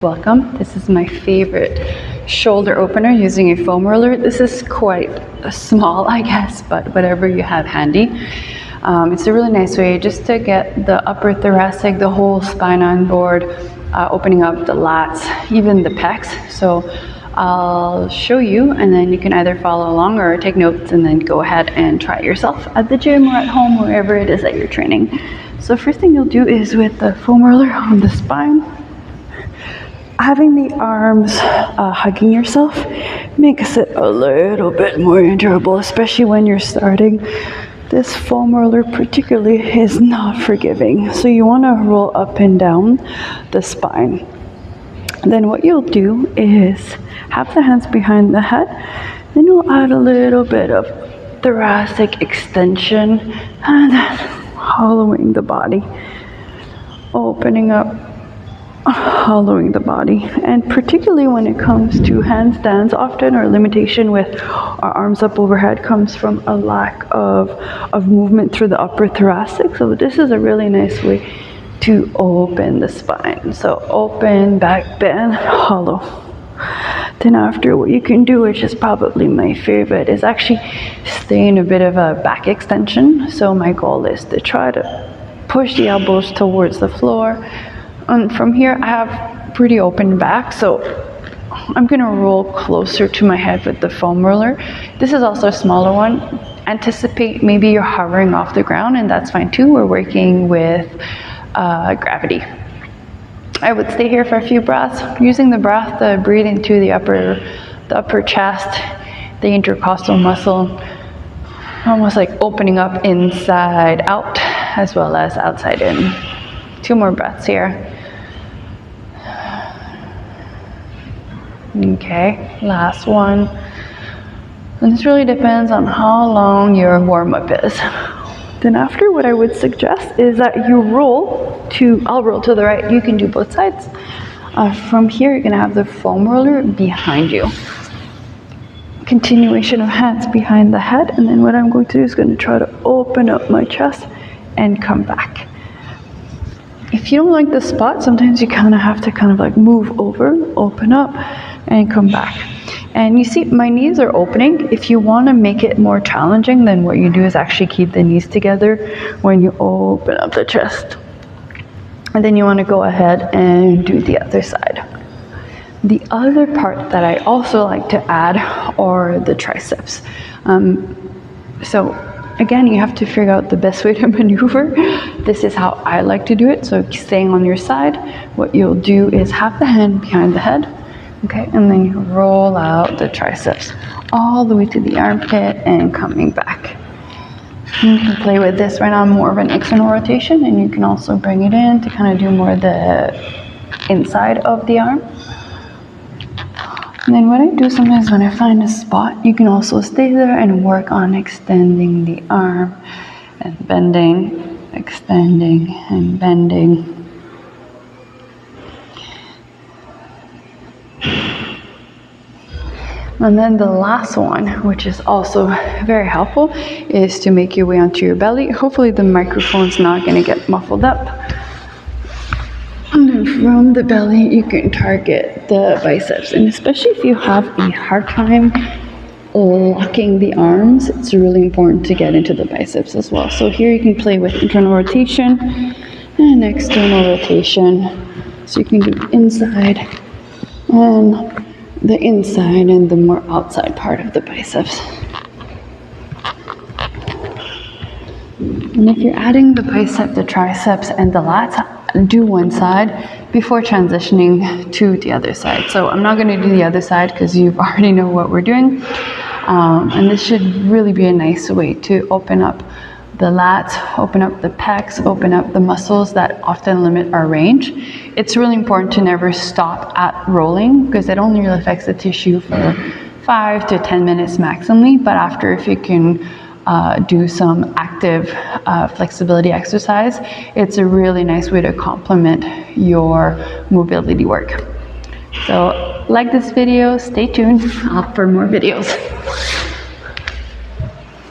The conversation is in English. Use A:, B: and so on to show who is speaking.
A: Welcome. This is my favorite shoulder opener using a foam roller. This is quite small, I guess, but whatever you have handy. It's a really nice way just to get the upper thoracic, the whole spine on board, opening up the lats, even the pecs. So I'll show you, and then you can either follow along or take notes and then go ahead and try it yourself at the gym or at home, wherever it is that you're training. So first thing you'll do is with the foam roller on the spine, having the arms hugging yourself makes it a little bit more endurable, especially when you're starting. This foam roller particularly is not forgiving, so you want to roll up and down the spine. Then what you'll do is have the hands behind the head, then you'll add a little bit of thoracic extension and then hollowing the body, opening up, hollowing the body. And particularly when it comes to handstands, often our limitation with our arms up overhead comes from a lack of movement through the upper thoracic. So this is a really nice way to open the spine. So open, back bend, hollow. Then after, what you can do, which is probably my favorite, is actually stay in a bit of a back extension. So my goal is to try to push the elbows towards the floor. And from here, I have pretty open back, so I'm gonna roll closer to my head with the foam roller. This is also a smaller one. Anticipate maybe you're hovering off the ground, and that's fine too. We're working with gravity. I would stay here for a few breaths, using the breath to breathe into the upper chest, the intercostal muscle, almost like opening up inside out as well as outside in. 2 more breaths here. Okay, last one. And this really depends on how long your warm-up is. Then after, what I would suggest is that you I'll roll to the right, you can do both sides. From here, you're gonna have the foam roller behind you. Continuation of hands behind the head, and then what I'm going to do is going to try to open up my chest and come back. If you don't like the spot, sometimes you kind of have to move over, open up, and come back. And you see, my knees are opening. If you want to make it more challenging, then what you do is actually keep the knees together when you open up the chest. And then you want to go ahead and do the other side. The other part that I also like to add are the triceps. So again, you have to figure out the best way to maneuver. This is how I like to do it. So staying on your side, what you'll do is have the hand behind the head, okay, and then you roll out the triceps all the way to the armpit and coming back. You can play with this right now, more of an external rotation, and you can also bring it in to kind of do more the inside of the arm. And then what I do sometimes when I find a spot, you can also stay there and work on extending the arm and bending, extending and bending. And then the last one, which is also very helpful, is to make your way onto your belly. Hopefully the microphone's not going to get muffled up. And then from the belly, you can target the biceps. And especially if you have a hard time locking the arms, it's really important to get into the biceps as well. So here you can play with internal rotation and external rotation. So you can do inside and the inside and the more outside part of the biceps. And if you're adding the bicep, the triceps, and the lats, do one side before transitioning to the other side. So I'm not going to do the other side because you already know what we're doing. And this should really be a nice way to open up the lats, open up the pecs, open up the muscles that often limit our range. It's really important to never stop at rolling because it only really affects the tissue for 5 to 10 minutes maximally. But after, if you can do some active flexibility exercise, it's a really nice way to complement your mobility work. So like this video, stay tuned for more videos.